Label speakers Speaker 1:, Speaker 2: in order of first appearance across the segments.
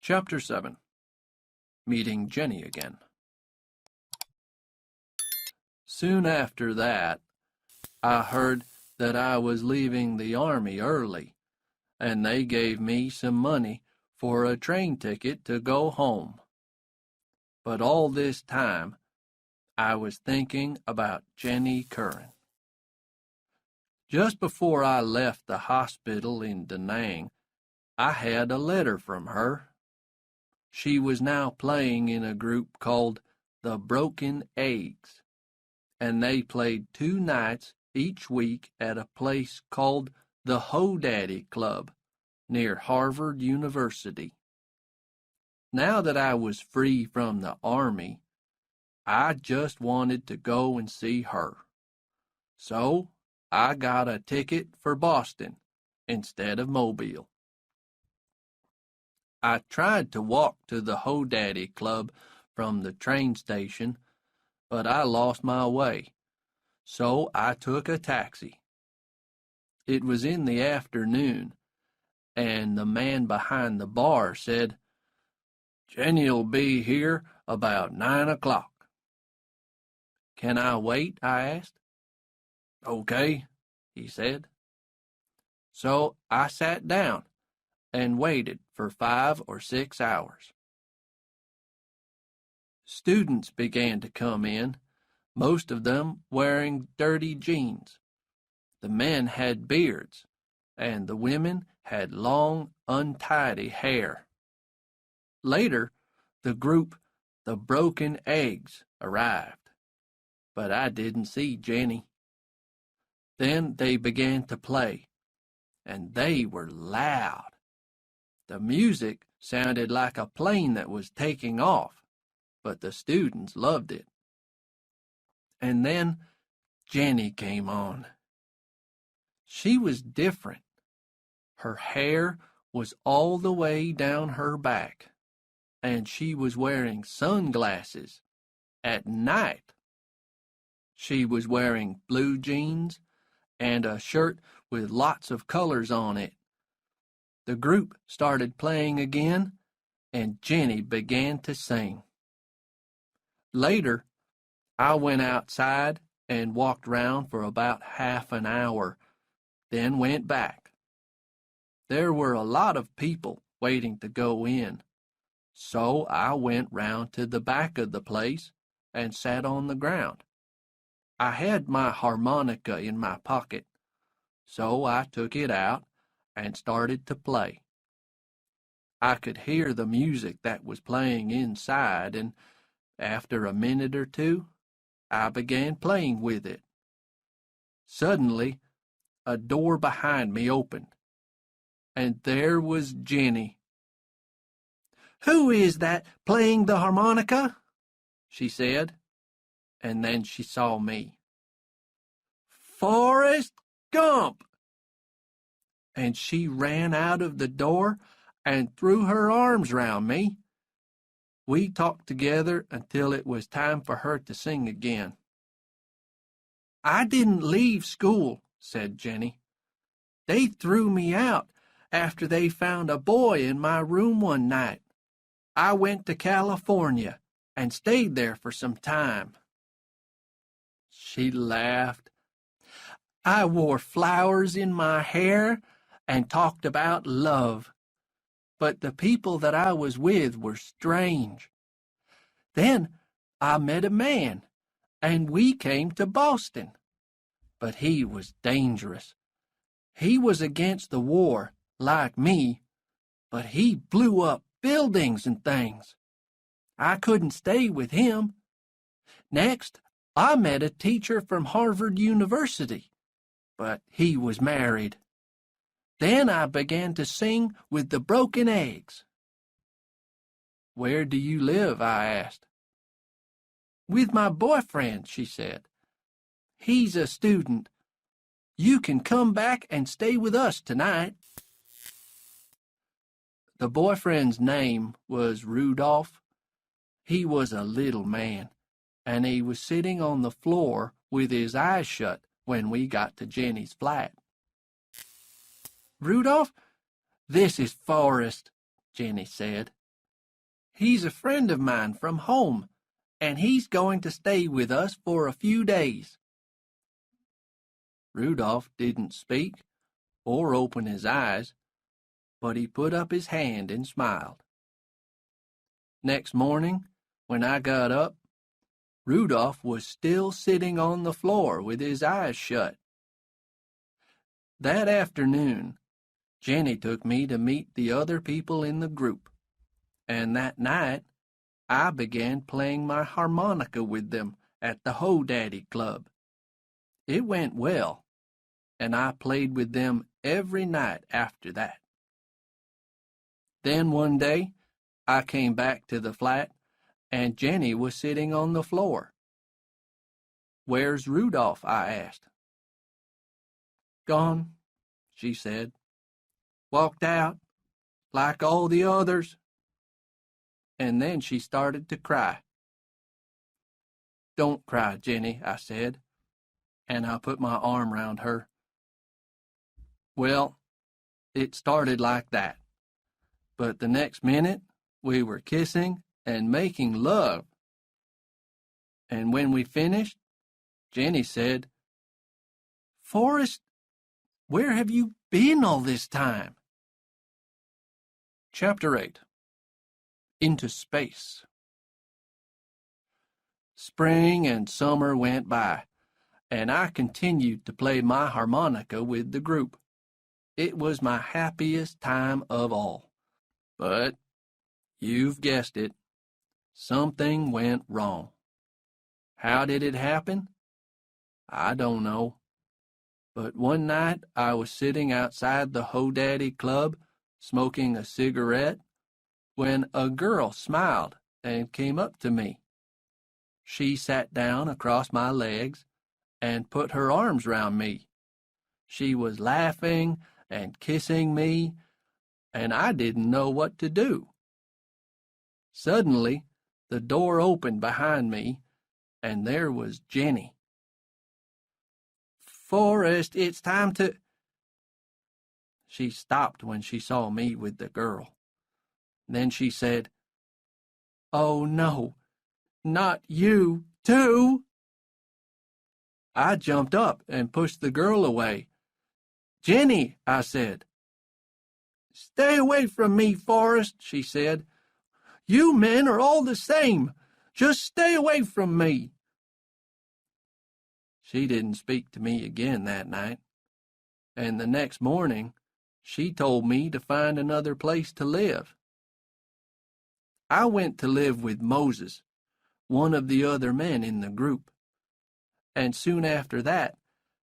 Speaker 1: Chapter 7. Meeting Jenny Again. Soon after that, I heard that I was leaving the army early, and they gave me some money for a train ticket to go home. But all this time, I was thinking about Jenny Curran. Just before I left the hospital in Da Nang, I had a letter from her. She was now playing in a group called the Broken Eggs, and they played 2 nights each week at a place called the Ho Daddy Club near Harvard University. Now that I was free from the army, I just wanted to go and see her. So I got a ticket for Boston instead of Mobile. I tried to walk to the Ho Daddy Club from the train station, but I lost my way, so I took a taxi. It was in the afternoon, and the man behind the bar said, "Jenny'll be here about 9 o'clock. "Can I wait?" I asked. "Okay," he said. So I sat down and waited for 5 or 6 hours. Students began to come in, most of them wearing dirty jeans. The men had beards, and the women had long, untidy hair. Later, the group, the Broken Eggs, arrived, but I didn't see Jenny. Then they began to play, and they were loud. The music sounded like a plane that was taking off, but the students loved it. And then Jenny came on. She was different. Her hair was all the way down her back, and she was wearing sunglasses at night. She was wearing blue jeans and a shirt with lots of colors on it. The group started playing again, and Jenny began to sing. Later, I went outside and walked round for about half an hour, then went back. There were a lot of people waiting to go in, so I went round to the back of the place and sat on the ground. I had my harmonica in my pocket, so I took it out and started to play. I could hear the music that was playing inside, and after a minute or two, I began playing with it. Suddenly, a door behind me opened, and there was Jenny. "Who is that playing the harmonica?" she said, and then she saw me. "Forrest Gump!" And she ran out of the door and threw her arms round me. We talked together until it was time for her to sing again. "I didn't leave school," said Jenny. "They threw me out after they found a boy in my room one night. I went to California and stayed there for some time." She laughed. "I wore flowers in my hair and talked about love, but the people that I was with were strange. Then I met a man, and we came to Boston, but he was dangerous. He was against the war, like me, but he blew up buildings and things. I couldn't stay with him. Next, I met a teacher from Harvard University, but he was married. Then I began to sing with the Broken Eggs." "Where do you live?" I asked. "With my boyfriend," she said. "He's a student. You can come back and stay with us tonight." The boyfriend's name was Rudolph. He was a little man, and he was sitting on the floor with his eyes shut when we got to Jenny's flat. Rudolph, this is Forrest, Jenny said. He's a friend of mine from home, and he's going to stay with us for a few days. Rudolph didn't speak or open his eyes, but he put up his hand and smiled. Next morning, when I got up, Rudolph was still sitting on the floor with his eyes shut. That afternoon, Jenny took me to meet the other people in the group, and that night I began playing my harmonica with them at the Ho Daddy Club. It went well, and I played with them every night after that. Then one day, I came back to the flat, and Jenny was sitting on the floor. "Where's Rudolph?" I asked. "Gone," she said. "Walked out, like all the others." And then she started to cry. "Don't cry, Jenny," I said, and I put my arm round her. Well, it started like that, but the next minute we were kissing and making love. And when we finished, Jenny said, "Forrest, where have you been all this time?" Chapter 8. Into Space. Spring and summer went by, and I continued to play my harmonica with the group. It was my happiest time of all. But, you've guessed it, something went wrong. How did it happen? I don't know. But one night I was sitting outside the Ho Daddy Club, smoking a cigarette, when a girl smiled and came up to me. She sat down across my legs and put her arms round me. She was laughing and kissing me, and I didn't know what to do. Suddenly, the door opened behind me, and there was Jenny. "Forrest, it's time to—" She stopped when she saw me with the girl. Then she said, "Oh, no, not you, too." I jumped up and pushed the girl away. "Jenny," I said. "Stay away from me, Forrest," she said. "You men are all the same. Just stay away from me." She didn't speak to me again that night, and the next morning she told me to find another place to live. I went to live with Moses, one of the other men in the group, and soon after that,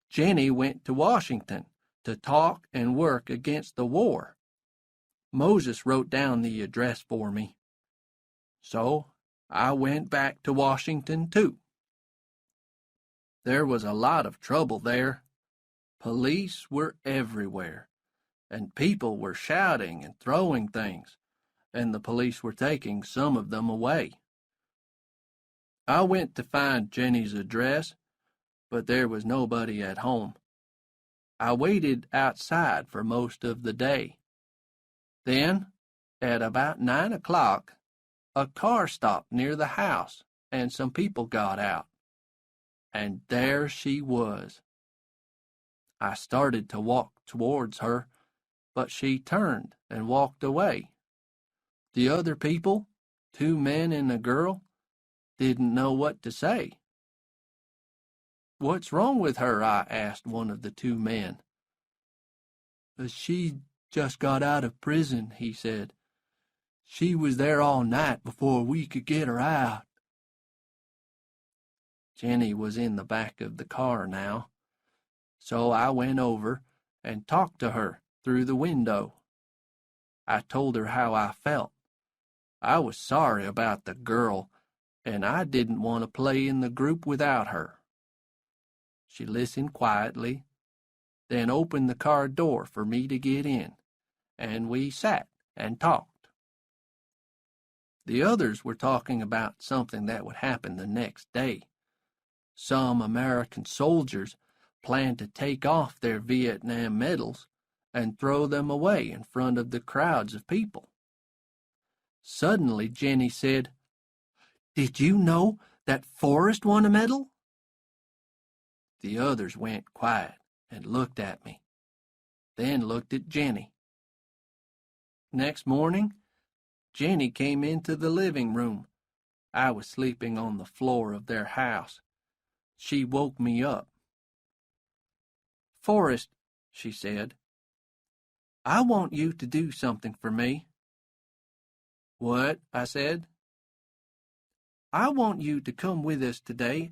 Speaker 1: Jenny went to Washington to talk and work against the war. Moses wrote down the address for me. So I went back to Washington, too. There was a lot of trouble there. Police were everywhere, and people were shouting and throwing things, and the police were taking some of them away. I went to find Jenny's address, but there was nobody at home. I waited outside for most of the day. Then, at about 9 o'clock, a car stopped near the house, and some people got out. And there she was. I started to walk towards her, but she turned and walked away. The other people, 2 men and a girl, didn't know what to say. "What's wrong with her?" I asked one of the 2 men. "She just got out of prison," he said. "She was there all night before we could get her out." Jenny was in the back of the car now, so I went over and talked to her through the window. I told her how I felt. I was sorry about the girl, and I didn't want to play in the group without her. She listened quietly, then opened the car door for me to get in, and we sat and talked. The others were talking about something that would happen the next day. Some American soldiers planned to take off their Vietnam medals and throw them away in front of the crowds of people. Suddenly, Jenny said, "Did you know that Forrest won a medal?" The others went quiet and looked at me, then looked at Jenny. Next morning, Jenny came into the living room. I was sleeping on the floor of their house. She woke me up. "Forrest," she said, "I want you to do something for me." "What?" I said. "I want you to come with us today,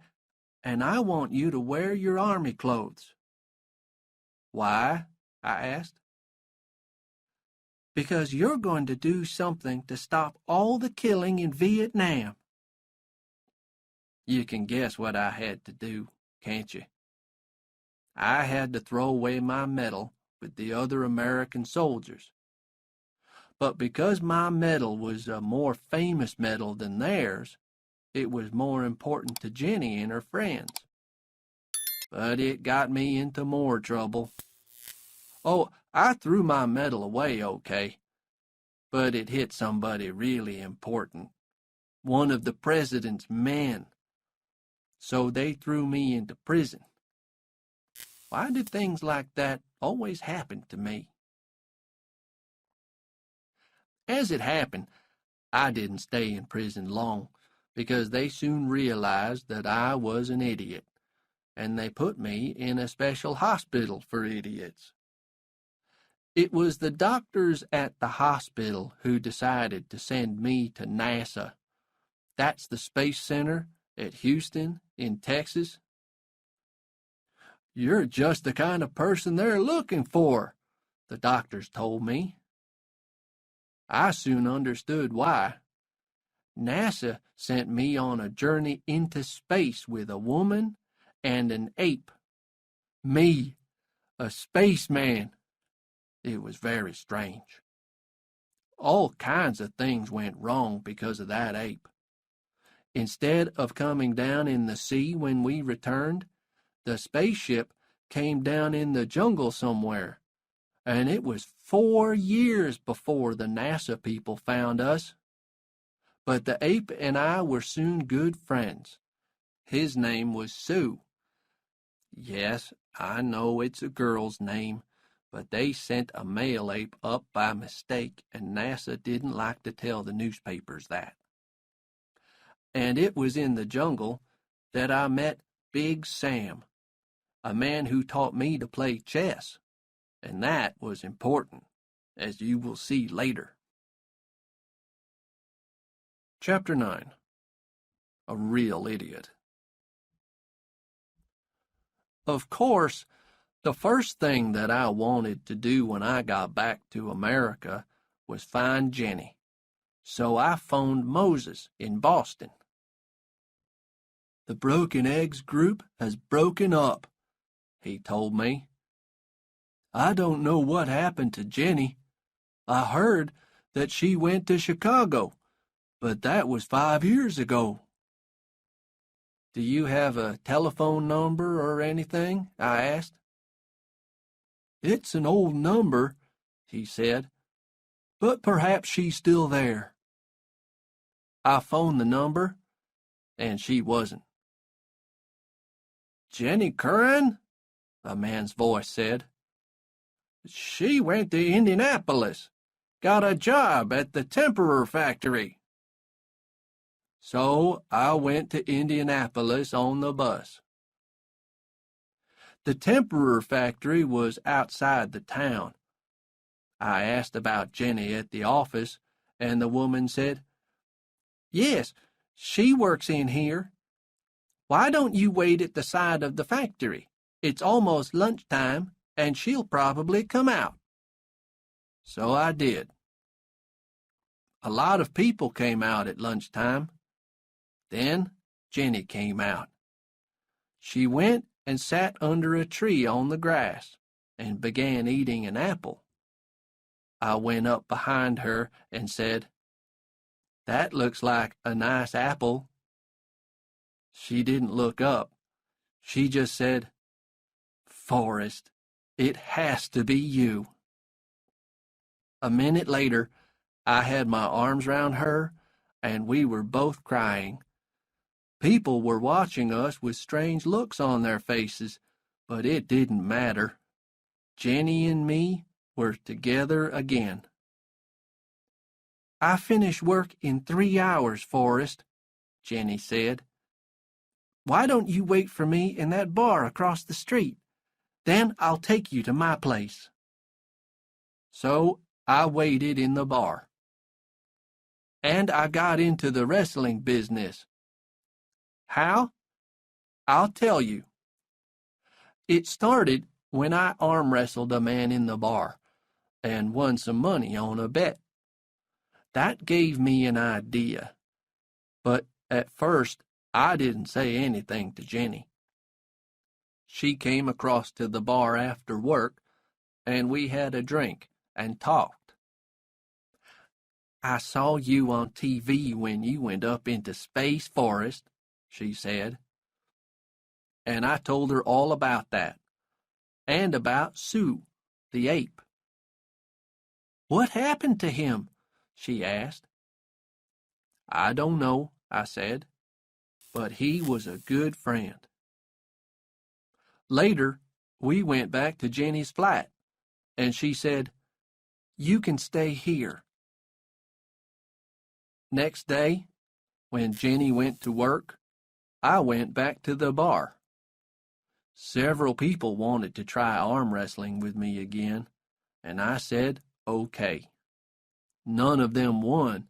Speaker 1: and I want you to wear your army clothes." "Why?" I asked. "Because you're going to do something to stop all the killing in Vietnam." You can guess what I had to do, can't you? I had to throw away my medal with the other American soldiers. But because my medal was a more famous medal than theirs, it was more important to Jenny and her friends. But it got me into more trouble. Oh, I threw my medal away okay, but it hit somebody really important, one of the president's men. So they threw me into prison. Why do things like that always happen to me? As it happened, I didn't stay in prison long, because they soon realized that I was an idiot, and they put me in a special hospital for idiots. It was the doctors at the hospital who decided to send me to NASA. That's the Space Center at Houston in Texas. "You're just the kind of person they're looking for," the doctors told me. I soon understood why. NASA sent me on a journey into space with a woman and an ape. Me, a spaceman. It was very strange. All kinds of things went wrong because of that ape. Instead of coming down in the sea when we returned, the spaceship came down in the jungle somewhere, and it was 4 years before the NASA people found us. But the ape and I were soon good friends. His name was Sue. Yes, I know it's a girl's name, but they sent a male ape up by mistake, and NASA didn't like to tell the newspapers that. And it was in the jungle that I met Big Sam, a man who taught me to play chess, and that was important, as you will see later. Chapter 9. A Real Idiot. Of course, the first thing that I wanted to do when I got back to America was find Jenny, so I phoned Moses in Boston. "The Broken Eggs group has broken up," he told me. "I don't know what happened to Jenny. I heard that she went to Chicago, but that was 5 years ago." "Do you have a telephone number or anything?" I asked. "It's an old number," he said, "but perhaps she's still there." I phoned the number, and she wasn't. "Jenny Curran?" a man's voice said. "She went to Indianapolis, got a job at the temporary factory." So I went to Indianapolis on the bus. The temporary factory was outside the town. I asked about Jenny at the office, and the woman said, "Yes, she works in here. Why don't you wait at the side of the factory? It's almost lunchtime, and she'll probably come out." So I did. A lot of people came out at lunchtime. Then Jenny came out. She went and sat under a tree on the grass and began eating an apple. I went up behind her and said, "That looks like a nice apple." She didn't look up. She just said, "Forrest, it has to be you." A minute later, I had my arms round her, and we were both crying. People were watching us with strange looks on their faces, but it didn't matter. Jenny and me were together again. "I finish work in 3 hours, Forrest," Jenny said. "Why don't you wait for me in that bar across the street? Then I'll take you to my place." So I waited in the bar. And I got into the wrestling business. How? I'll tell you. It started when I arm wrestled a man in the bar and won some money on a bet. That gave me an idea. But at first, I didn't say anything to Jenny. She came across to the bar after work, and we had a drink and talked. "I saw you on TV when you went up into space, Forrest," she said. And I told her all about that, and about Sue, the ape. "What happened to him?" she asked. "I don't know," I said, "but he was a good friend." Later, we went back to Jenny's flat, and she said, "You can stay here." Next day, when Jenny went to work, I went back to the bar. Several people wanted to try arm wrestling with me again, and I said, okay. None of them won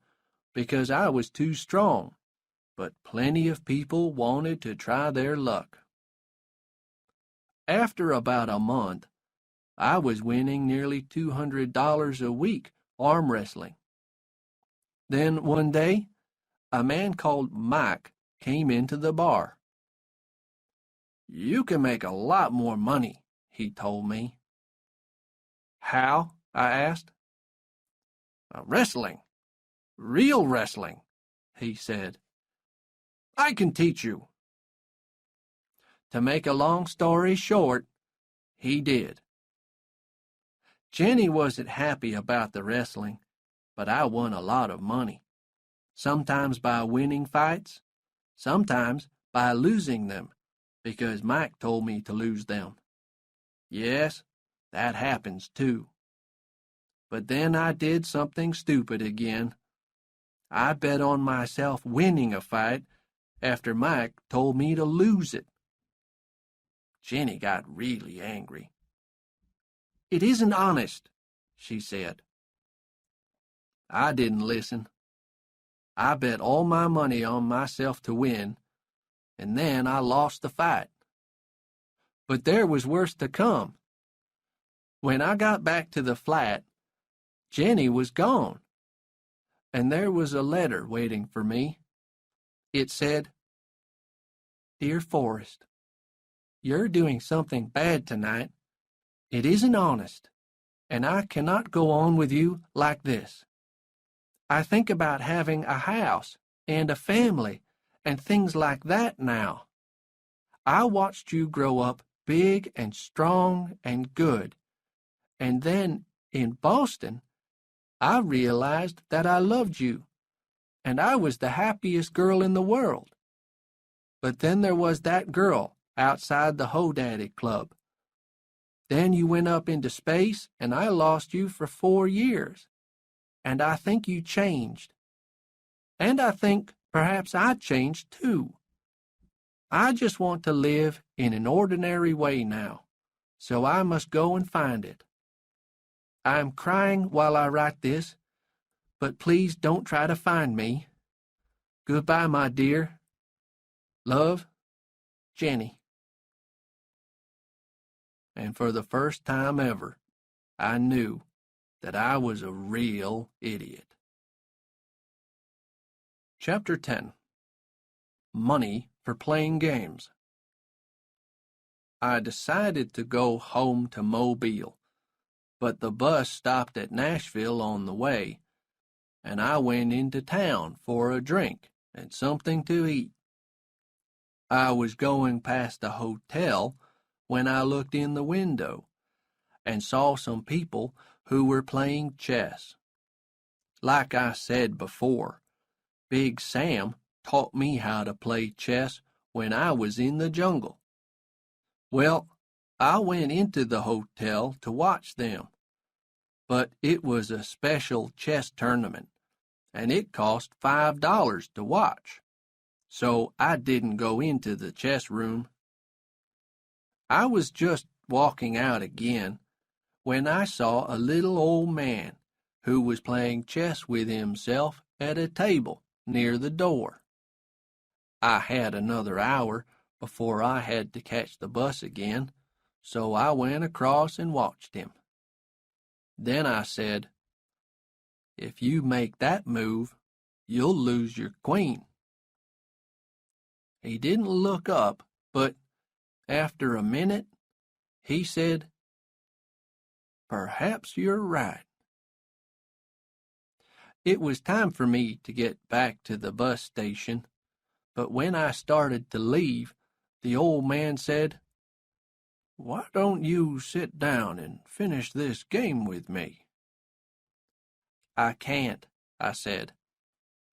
Speaker 1: because I was too strong, but plenty of people wanted to try their luck. After about a month, I was winning nearly $200 a week arm wrestling. Then one day, a man called Mike came into the bar. "You can make a lot more money," he told me. "How?" I asked. "Wrestling. Real wrestling," he said. "I can teach you." To make a long story short, he did. Jenny wasn't happy about the wrestling, but I won a lot of money. Sometimes by winning fights, sometimes by losing them, because Mike told me to lose them. Yes, that happens too. But then I did something stupid again. I bet on myself winning a fight after Mike told me to lose it. Jenny got really angry. "It isn't honest," she said. I didn't listen. I bet all my money on myself to win, and then I lost the fight. But there was worse to come. When I got back to the flat, Jenny was gone, and there was a letter waiting for me. It said, "Dear Forrest, you're doing something bad tonight. It isn't honest, and I cannot go on with you like this. I think about having a house and a family and things like that now. I watched you grow up big and strong and good, and then in Boston, I realized that I loved you, and I was the happiest girl in the world. But then there was that girl outside the Ho-Daddy Club. Then you went up into space, and I lost you for 4 years. And I think you changed. And I think perhaps I changed too. I just want to live in an ordinary way now, so I must go and find it. I am crying while I write this, but please don't try to find me. Goodbye, my dear. Love, Jenny." And for the first time ever, I knew that I was a real idiot. Chapter 10. Money for Playing Games. I decided to go home to Mobile, but the bus stopped at Nashville on the way, and I went into town for a drink and something to eat. I was going past a hotel when I looked in the window, and saw some people who were playing chess. Like I said before, Big Sam taught me how to play chess when I was in the jungle. Well, I went into the hotel to watch them, but it was a special chess tournament, and it cost $5 to watch, so I didn't go into the chess room. I was just walking out again when I saw a little old man who was playing chess with himself at a table near the door. I had another hour before I had to catch the bus again, so I went across and watched him. Then I said, "If you make that move, you'll lose your queen." He didn't look up, but after a minute, he said, "Perhaps you're right." It was time for me to get back to the bus station, but when I started to leave, the old man said, "Why don't you sit down and finish this game with me?" "I can't," I said.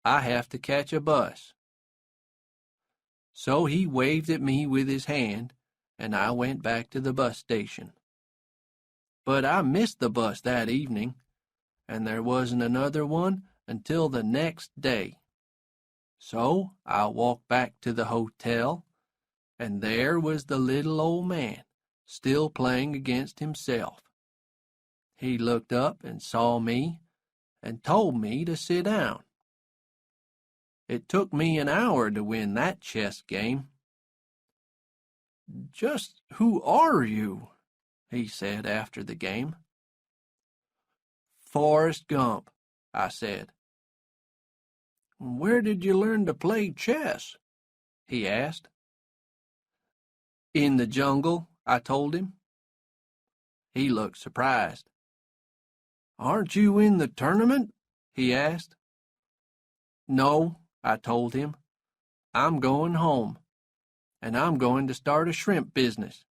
Speaker 1: "I have to catch a bus." So he waved at me with his hand, and I went back to the bus station. But I missed the bus that evening, and there wasn't another one until the next day. So I walked back to the hotel, and there was the little old man, still playing against himself. He looked up and saw me, and told me to sit down. It took me an hour to win that chess game. "Just who are you?" he said after the game. "Forrest Gump," I said. "Where did you learn to play chess?" he asked. "In the jungle," I told him. He looked surprised. "Aren't you in the tournament?" he asked. "No," I told him. "I'm going home, and I'm going to start a shrimp business."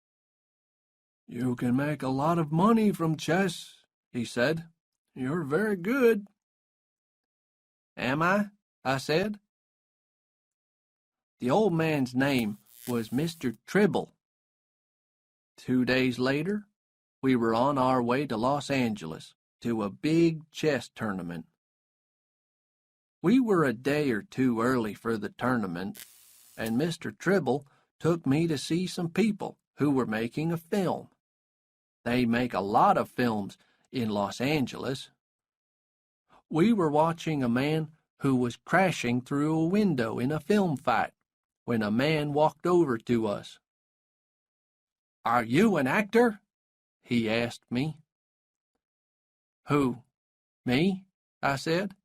Speaker 1: "You can make a lot of money from chess," he said. "You're very good." "Am I?" I said. The old man's name was Mr. Tribble. 2 days later, we were on our way to Los Angeles to a big chess tournament. We were a day or two early for the tournament, and Mr. Tribble took me to see some people who were making a film. They make a lot of films in Los Angeles. We were watching a man who was crashing through a window in a film fight when a man walked over to us. "Are you an actor?" he asked me. "Who, me?" I said.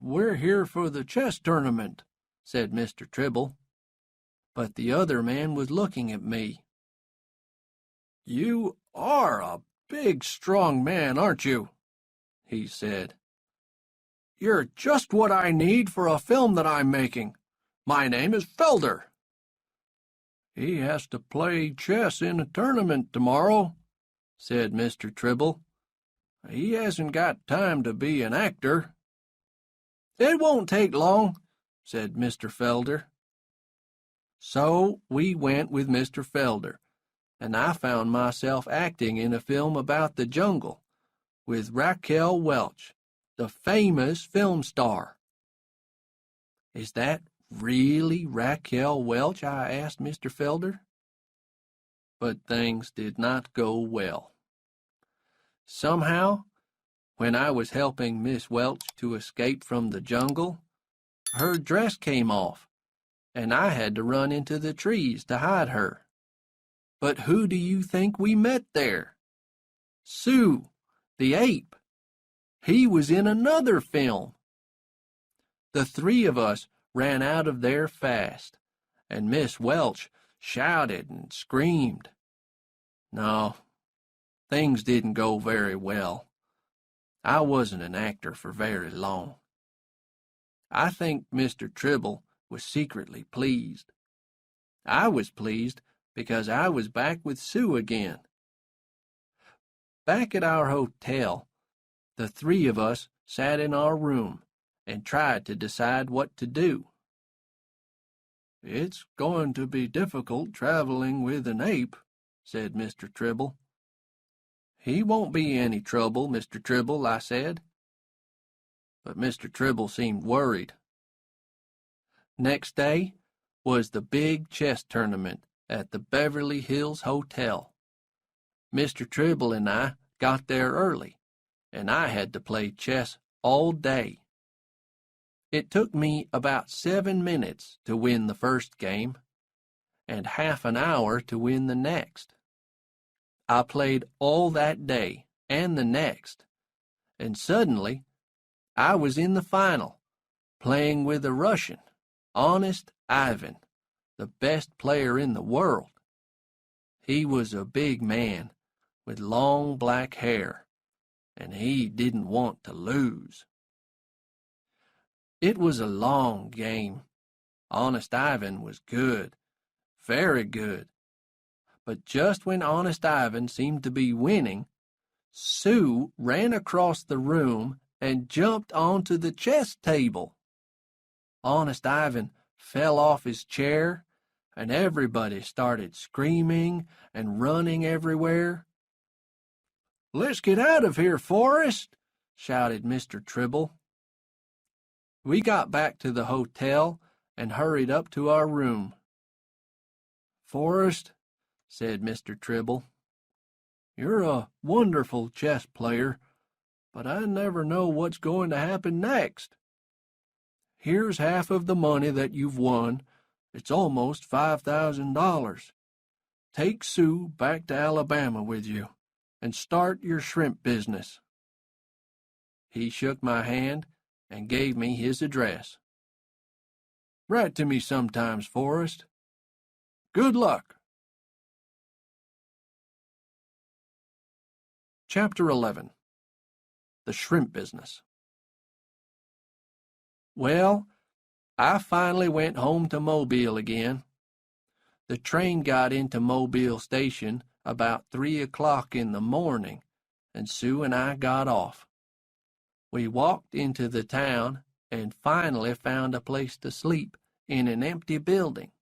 Speaker 1: "We're here for the chess tournament," said Mr. Tribble. But the other man was looking at me. "You are a big, strong man, aren't you?" he said. "You're just what I need for a film that I'm making. My name is Felder." "He has to play chess in a tournament tomorrow," said Mr. Tribble. "He hasn't got time to be an actor." "It won't take long," said Mr. Felder. So we went with Mr. Felder, and I found myself acting in a film about the jungle with Raquel Welch, the famous film star. "Is that really Raquel Welch?" I asked Mr. Felder. But things did not go well. Somehow, when I was helping Miss Welch to escape from the jungle, her dress came off, and I had to run into the trees to hide her. But who do you think we met there? Sue, the ape. He was in another film. The three of us ran out of there fast, and Miss Welch shouted and screamed. No, things didn't go very well. I wasn't an actor for very long. I think Mr. Tribble was secretly pleased. I was pleased because I was back with Sue again, Back at our hotel, the three of us sat in our room and tried to decide what to do. "It's going to be difficult traveling with an ape," said Mr. Tribble. "He won't be any trouble, Mr. Tribble," I said. But Mr. Tribble seemed worried. Next day was the big chess tournament at the Beverly Hills Hotel. Mr. Tribble and I got there early, and I had to play chess all day. It took me about 7 minutes to win the first game, and half an hour to win the next. I played all that day and the next, and suddenly I was in the final, playing with a Russian, Honest Ivan, the best player in the world. He was a big man with long black hair, and he didn't want to lose. It was a long game. Honest Ivan was good, very good. But just when Honest Ivan seemed to be winning, Sue ran across the room and jumped onto the chess table. Honest Ivan fell off his chair, and everybody started screaming and running everywhere. "Let's get out of here, Forrest!" shouted Mr. Tribble. We got back to the hotel and hurried up to our room. "Forrest," said Mr. Tribble, "you're a wonderful chess player, but I never know what's going to happen next. Here's half of the money that you've won. It's almost $5,000. Take Sue back to Alabama with you and start your shrimp business." He shook my hand and gave me his address. "Write to me sometimes, Forrest. Good luck." Chapter 11. The Shrimp Business. Well, I finally went home to Mobile again. The train got into Mobile Station about 3 o'clock in the morning, and Sue and I got off. We walked into the town and finally found a place to sleep in an empty building.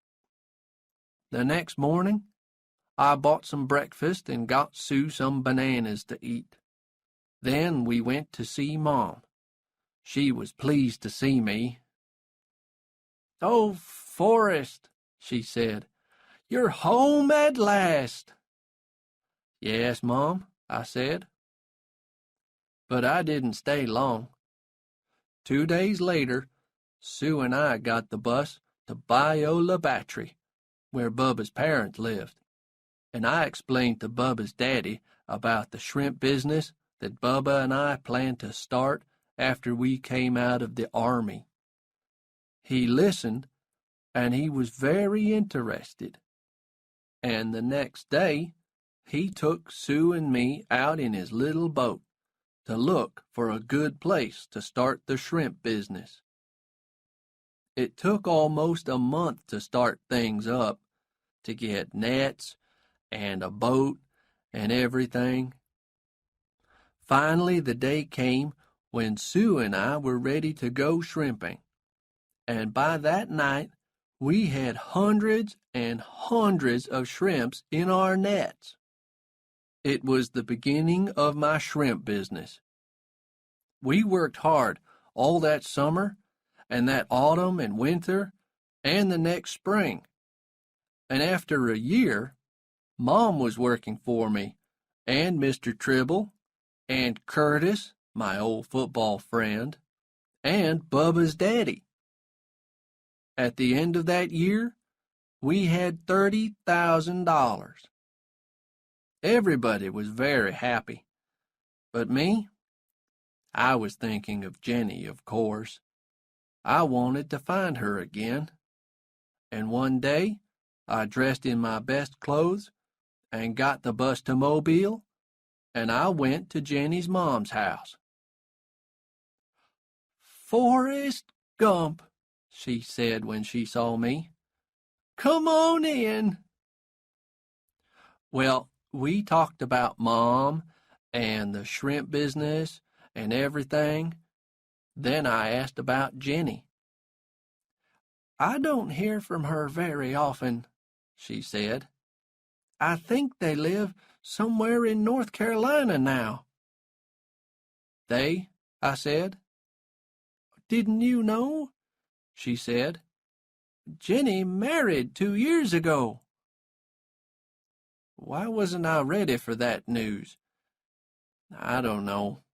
Speaker 1: The next morning, I bought some breakfast and got Sue some bananas to eat. Then we went to see Mom. She was pleased to see me. "Oh, Forrest," she said, "you're home at last." "Yes, Mom," I said. But I didn't stay long. 2 days later, Sue and I got the bus to Biola Battery, where Bubba's parents lived, and I explained to Bubba's daddy about the shrimp business that Bubba and I planned to start after we came out of the Army. He listened, and he was very interested. And the next day, he took Sue and me out in his little boat to look for a good place to start the shrimp business. It took almost a month to start things up, to get nets and a boat and everything. Finally, the day came when Sue and I were ready to go shrimping, and by that night, we had hundreds and hundreds of shrimps in our nets. It was the beginning of my shrimp business. We worked hard all that summer, and that autumn and winter, and the next spring. And after a year, Mom was working for me, and Mr. Tribble, and Curtis, my old football friend, and Bubba's daddy. At the end of that year, we had $30,000. Everybody was very happy. But me? I was thinking of Jenny, of course. I wanted to find her again. And one day, I dressed in my best clothes and got the bus to Mobile, and I went to Jenny's mom's house. "Forrest Gump," she said when she saw me. "Come on in." Well, we talked about Mom and the shrimp business and everything. Then I asked about Jenny. "I don't hear from her very often," she said. "I think they live somewhere in North Carolina now." "They?" I said. "Didn't you know?" she said. "Jenny married 2 years ago." Why wasn't I ready for that news? I don't know,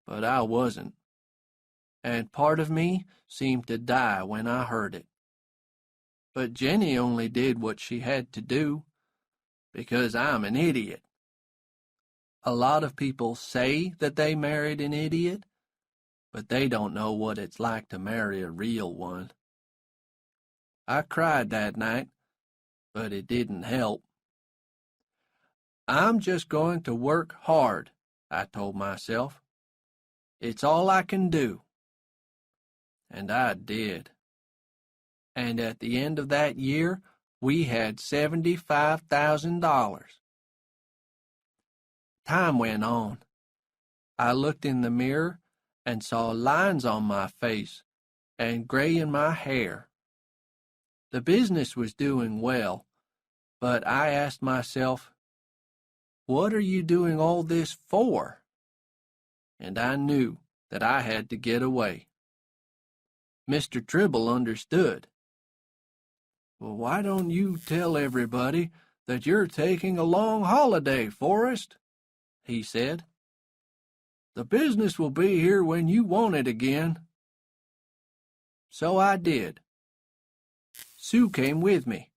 Speaker 1: but I wasn't. And part of me seemed to die when I heard it. But Jenny only did what she had to do, because I'm an idiot. A lot of people say that they married an idiot, but they don't know what it's like to marry a real one. I cried that night, but it didn't help. "I'm just going to work hard," I told myself. "It's all I can do." And I did. And at the end of that year, we had $75,000. Time went on. I looked in the mirror and saw lines on my face and gray in my hair. The business was doing well, but I asked myself, "What are you doing all this for?" And I knew that I had to get away. Mr. Tribble understood. "Well, why don't you tell everybody that you're taking a long holiday, Forrest?" he said. "The business will be here when you want it again." So I did. Sue came with me,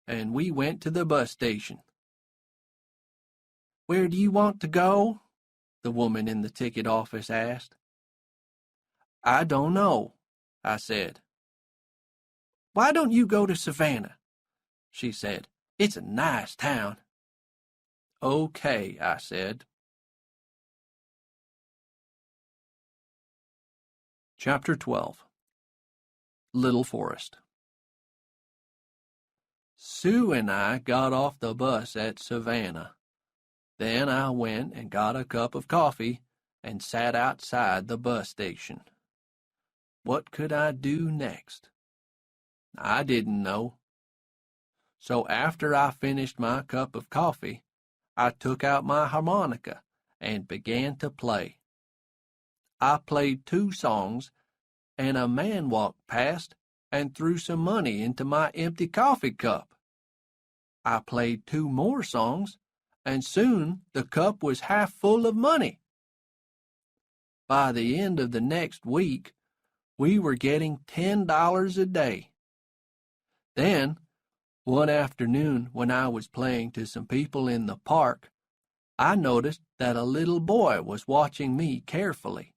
Speaker 1: and we went to the bus station. "Where do you want to go?" the woman in the ticket office asked. "I don't know," I said. "Why don't you go to Savannah?" she said. "It's a nice town." "Okay," I said. Chapter 12. Little Forrest. Sue and I got off the bus at Savannah. Then I went and got a cup of coffee and sat outside the bus station. What could I do next? I didn't know. So after I finished my cup of coffee, I took out my harmonica and began to play. I played 2 songs, and a man walked past and threw some money into my empty coffee cup. I played 2 more songs, and soon the cup was half full of money. By the end of the next week, we were getting $10 a day. Then, one afternoon when I was playing to some people in the park, I noticed that a little boy was watching me carefully.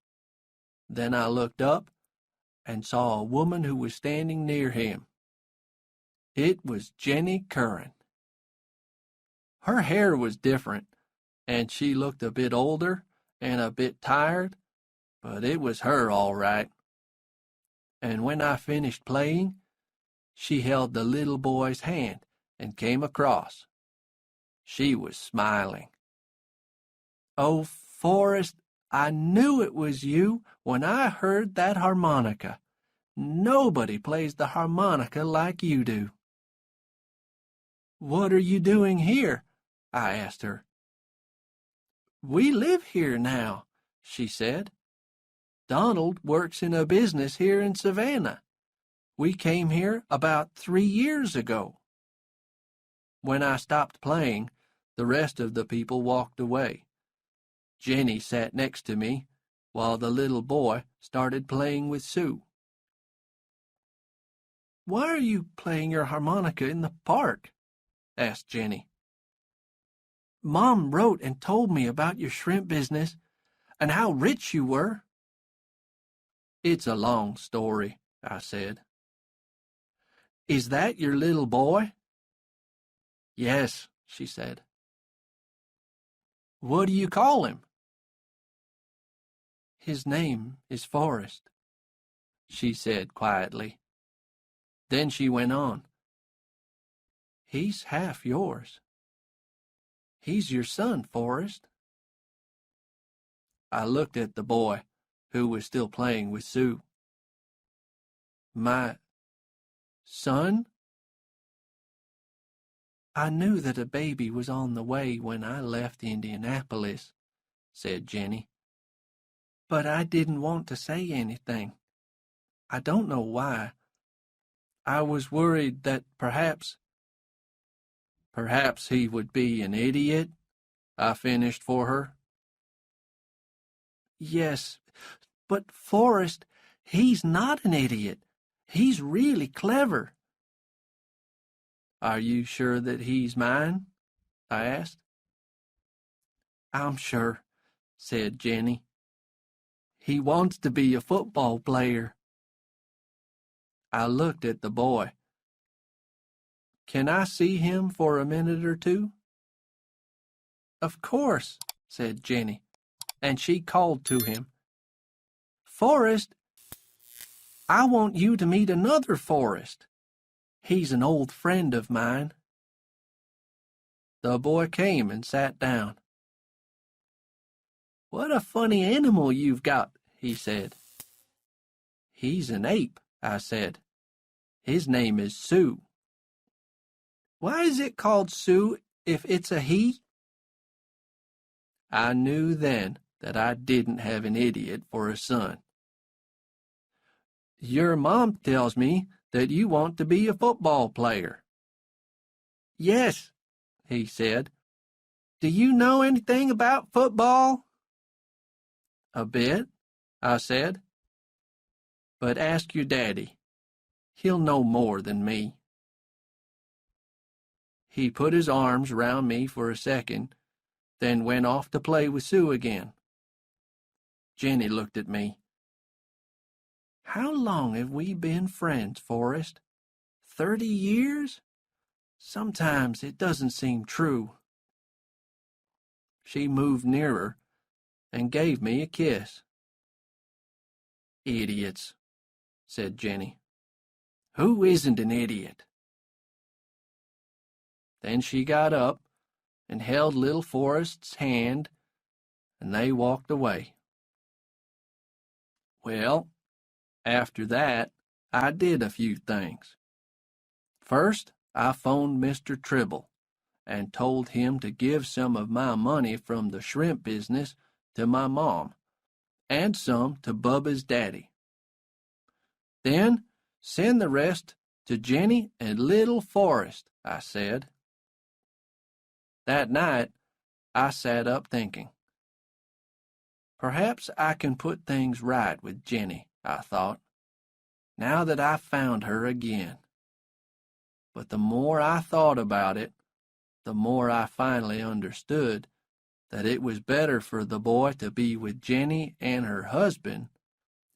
Speaker 1: Then I looked up and saw a woman who was standing near him. It was Jenny Curran. Her hair was different, and she looked a bit older and a bit tired, but it was her all right. And when I finished playing, she held the little boy's hand and came across. She was smiling. "Oh, Forrest, I knew it was you when I heard that harmonica. Nobody plays the harmonica like you do." "What are you doing here?" I asked her. "We live here now," she said. "Donald works in a business here in Savannah. We came here about 3 years ago." When I stopped playing, the rest of the people walked away. Jenny sat next to me, while the little boy started playing with Sue. "Why are you playing your harmonica in the park?" asked Jenny. "Mom wrote and told me about your shrimp business and how rich you were." "It's a long story," I said. "Is that your little boy?" "Yes," she said. "What do you call him?" "His name is Forrest," she said quietly. Then she went on. "He's half yours. He's your son, Forrest." I looked at the boy, who was still playing with Sue. My son? I knew that a baby was on the way when I left Indianapolis, said Jenny. But I didn't want to say anything. I don't know why. I was worried that perhaps he would be an idiot, I finished for her. Yes, but Forrest, he's not an idiot. He's really clever. Are you sure that he's mine? I asked. I'm sure, said Jenny. He wants to be a football player. I looked at the boy. Can I see him for a minute or two? Of course, said Jenny, and she called to him. Forrest, I want you to meet another Forrest. He's an old friend of mine. The boy came and sat down. What a funny animal you've got, he said. He's an ape, I said. His name is Sue. Why is it called Sue if it's a he? I knew then that I didn't have an idiot for a son. Your mom tells me that you want to be a football player. Yes, he said. Do you know anything about football? A bit, I said. But ask your daddy. He'll know more than me. He put his arms round me for a second, then went off to play with Sue again. Jenny looked at me. How long have we been friends, Forrest? 30 years? Sometimes it doesn't seem true. She moved nearer and gave me a kiss. Idiots, said Jenny. Who isn't an idiot? Then she got up and held little Forrest's hand, and they walked away. Well, after that, I did a few things. First, I phoned Mr. Tribble and told him to give some of my money from the shrimp business to my mom, and some to Bubba's daddy. Then send the rest to Jenny and little Forrest, I said. That night, I sat up thinking. Perhaps I can put things right with Jenny, I thought, now that I've found her again. But the more I thought about it, the more I finally understood that it was better for the boy to be with Jenny and her husband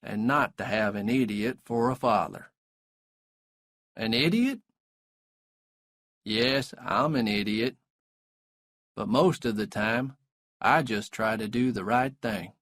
Speaker 1: and not to have an idiot for a father. An idiot? Yes, I'm an idiot. But most of the time, I just try to do the right thing.